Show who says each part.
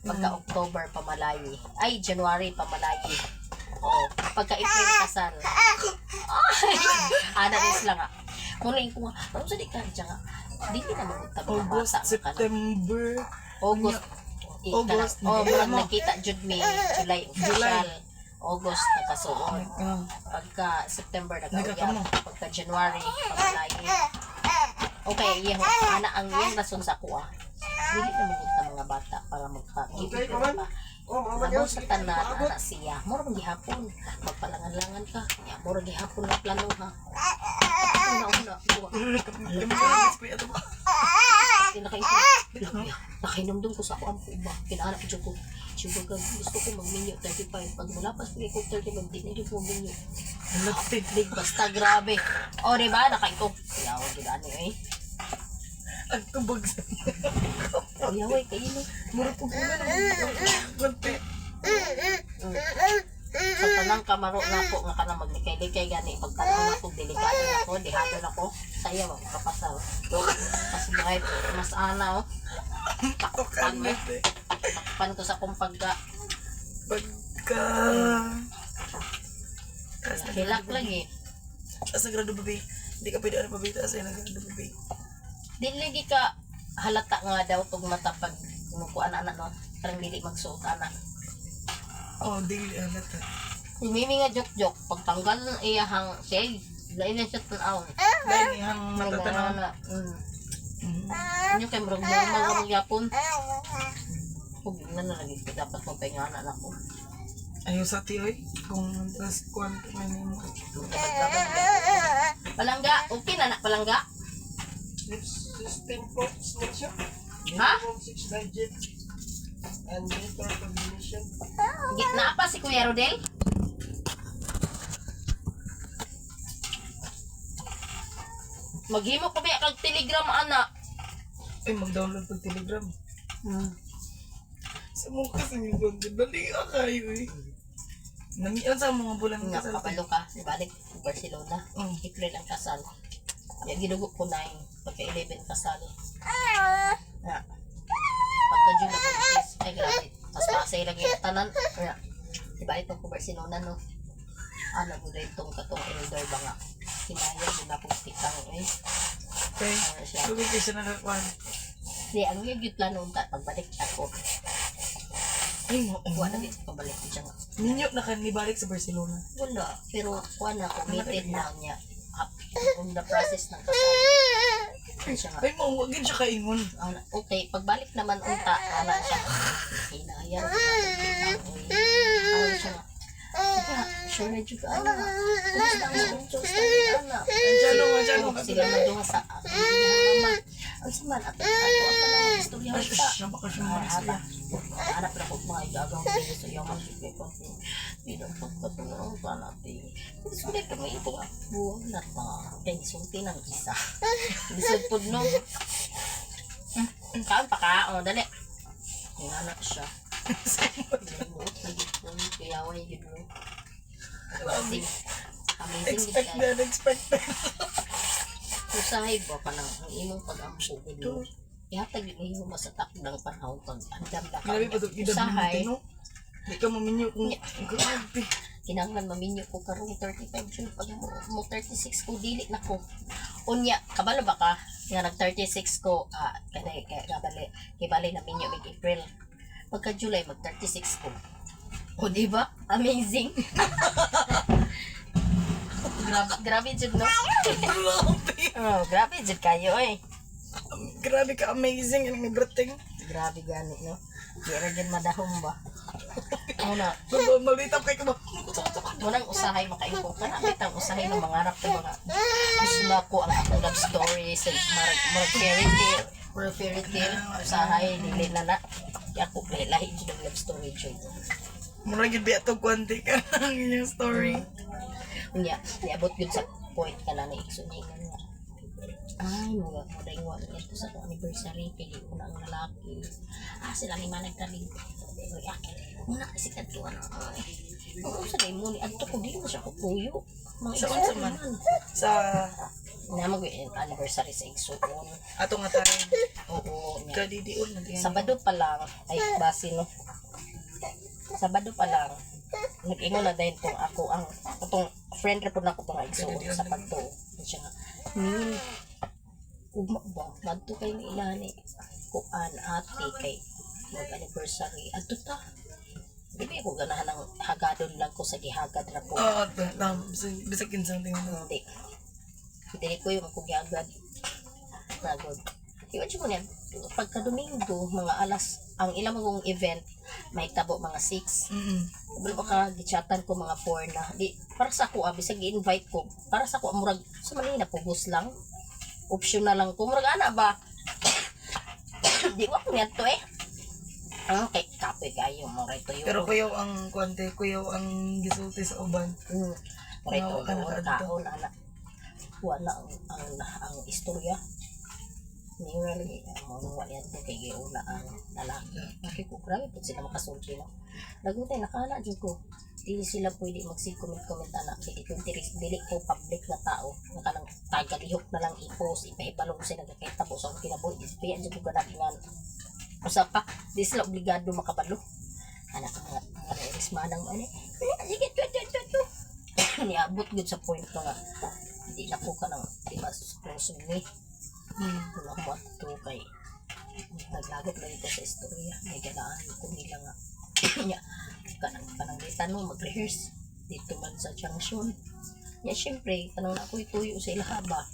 Speaker 1: Pagka October, pamalayi. Ay, January, pamalayi. Oo. Pagka April, kasal. Ay! Ana rin sila nga. Muling ko nga, ano sa di ka dyan nga? Di na magunta mga
Speaker 2: August,
Speaker 1: bata.
Speaker 2: September.
Speaker 1: August.
Speaker 2: August,
Speaker 1: Murag
Speaker 2: ano?
Speaker 1: nakita Jud May, July official. August nakasuon. Pagka September
Speaker 2: Nagkakamo.
Speaker 1: nag-uyab. Pagka January, pamalayi. Okay, yung ana ang yung rason sa kuha. Dili na magunta mga bata para magpa-give pa. Namo sa tanan ana siya. Mura man gihapon. Magpalangan-langan ka. Ya, mura gihapon na plano ha. Una. Nakainom ko sa ako ang puba. Kinahanap ko. Sugar, gusto ko mag-menu 35. Pag mulapas ko ko 35, di na ko mag-menu. Big basta grabe. O, diba? Nakaito. Yawag yun ano eh.
Speaker 2: Ang tubag sa
Speaker 1: Yawag kayo no.
Speaker 2: mura po ko na konti.
Speaker 1: Sa tanang kamaro na po nga ka na maglikay-likay gani. Pagtanong na po, delikado na po, dihado na po. Saya mo, kapasal. Mas bright, mas ana oh. Takpan mo. Takpan ko sa kong pagka.
Speaker 2: Pagka...
Speaker 1: Hilak lang eh.
Speaker 2: Taas na grado babi. Hindi ka pwede ano babi. Taas na grado babi.
Speaker 1: Di lagi ka halata nga daw tong mata pag kumukuan ana no. Parang dili magsuot ana.
Speaker 2: Oh, di ano ta.
Speaker 1: Si Mimi nga joke-joke. Pagtanggal ng iyahang shade, lain na siya tanaw.
Speaker 2: Dahil niyang matatanaw.
Speaker 1: na. Ano kay murag mga magyapon. Huwag na nalagay ko. Dapat magpahinga na ako.
Speaker 2: Ayaw sa tiyoy. Kung tas kuhan ko may mo.
Speaker 1: Palangga. Okay na palangga.
Speaker 3: System ports na siya.
Speaker 1: Ha?
Speaker 3: 6 digit and meter combination.
Speaker 1: Gitna pa si Kuya Rodel. Maghimo ko ba kag Telegram ana?
Speaker 2: Ay, mag-download pag Telegram. Sa mong kasi may download. Dali ka kayo eh. Namian sa mga bulan ng
Speaker 1: Nga
Speaker 2: kasal.
Speaker 1: kapalo ka. Ibalik ko Barcelona. April ang kasal. Yung ginugo ko 9. Pagka 11 kasal. Nga. Pagka June na buntis. Ay grabe. Mas pasay lang yung tanan. Nga. Ibalik ko Barcelona no. Ano ko na itong katong elder ba nga. Hinayang yun na kong tikang eh.
Speaker 2: Okay.
Speaker 1: Ano siya.
Speaker 2: Lugay kayo siya nakakuhan.
Speaker 1: Hindi, ang yung plano unta pagbalik ako.
Speaker 2: Ay, mo.
Speaker 1: Kuha na dito pabalik ko siya nga.
Speaker 2: Ninyo na kanibalik sa Barcelona.
Speaker 1: Wala. Pero kuha na committed na niya. On the process ng kasal. Ano siya nga.
Speaker 2: Ay, mo. Huwag siya kaingon.
Speaker 1: Okay, pagbalik naman unta, ana siya. Hinayang ano siya nga. Kaya, sure na dyan ka, ana. Kumusta ang sponsors ka ni ana?
Speaker 2: Diyan o.
Speaker 1: Sila maduha sa akin. Mama, ang saman, ato pa lang istorya
Speaker 2: Ay,
Speaker 1: ka.
Speaker 2: siya baka siya marisya.
Speaker 1: Hanap na ko mga igagaw dito sa yaman sige ko. Hindi na pagpatunaw pa natin. Sulit kami ito nga. Buwag na pa. Kaya sulti ng isa. Bisod po no. Kaan pa ka. O, dali. Yung anak siya. Kaya away yun mo. Amazing. Amazing.
Speaker 2: Expected, expected.
Speaker 1: Usahay ba ka nang ang imong pag-ampo mo? Ihatag yun mo sa takdang panahon pag andam na ka.
Speaker 2: Grabe pa ito.
Speaker 1: Usahay.
Speaker 2: Hindi ka maminyo kung grabe.
Speaker 1: Kinanglan maminyo ko karong 35 June pag mo 36 ko dili na ko. Unya, kabalo ba ka? Nga nag 36 ko kay bali na minyo mig April. Pagka July mag 36 ko. O di ba? Amazing. grabe jud no. Oh, grabe jud kayo eh.
Speaker 2: Grabe ka amazing ang ibrating.
Speaker 1: Grabe gani no. Di ra gyud madahom ba. Ano
Speaker 2: Malitap kay ka ba?
Speaker 1: munang usahay makaimpo ka na bitang usahay ng mangarap ng mga gusto na ko ang akong love story sa marag fairy tale usahay dili na na ako lahi jud ang love story jud
Speaker 2: Mura gid biya to kwanti ka ang inyong story.
Speaker 1: unya niabot gyud sa point ka na igsuningan nga ay mga modaywa ito sa anniversary pili ko na ang lalaki sila lima nagkaling muna kasi kadto ano sa day mo ni adto ko dili mo siya kupuyo
Speaker 2: Sa unsa man? Sa
Speaker 1: na mag-anniversary sa igsuon.
Speaker 2: Ato nga tayo.
Speaker 1: Oo, nya.
Speaker 2: Kadidion na diyan.
Speaker 1: Sabado pa lang, ay base no. Sabado pa lang, nag-ingon na dahil tong ako ang atong friend report na ko tong igsuon sa pagto. Siya nga, ugma ba, madto kay ni ilani kuan ate kay mag-anniversary. Adto ta. Di ba ako ganahan ng hagadon lang ko sa gihagad ra po.
Speaker 2: Oo, bisag kinsang tingin mo.
Speaker 1: Hindi. Hindi ko yung kugyagad. Nagod. Iwan siya mo niya. Pagka Domingo, mga alas, ang ilang mong event, may tabo mga 6. Pero baka gichatan ko mga 4 na. Di, para sa ako, bisag i-invite ko. Para sa ako, murag, sa Manila, pugos lang. Optional lang ko. Murag, ana ba? Di ko ako niya to eh. Ang kay kape kayo, mga ito yung...
Speaker 2: Pero kuyaw ang kwante, kuyaw ang gisulti sa uban.
Speaker 1: Mga ito
Speaker 2: Nawa ka na
Speaker 1: yung
Speaker 2: kadto.
Speaker 1: kaon, anak. Wala ang istorya. Nearly, mga yan to kay Giuna ang lalaki. Bakit ko, grabe po sila makasulti na. Lagutay, nakala dyan ko. Dili sila pwede mag-comment anak. Dili ko public na tao. Nakalang tagalihok na lang i-post, ipahibalong sila nagkakita po sa akong kinabuhi. Kaya dyan ko ganag nga. Usap pa, di sila obligado makabalo. Anak mga iris manang mani. Sige, tu. Niabot gud sa point ko nga. Hindi na po ka nang di mas close me. Nakuha to kay naglagot lang ito sa istorya. May ganaan ko nila nga. Nya, panangitan mo mag-rehearse dito man sa junction. Ya, syempre, kanang ako ituyo sa ilahaba.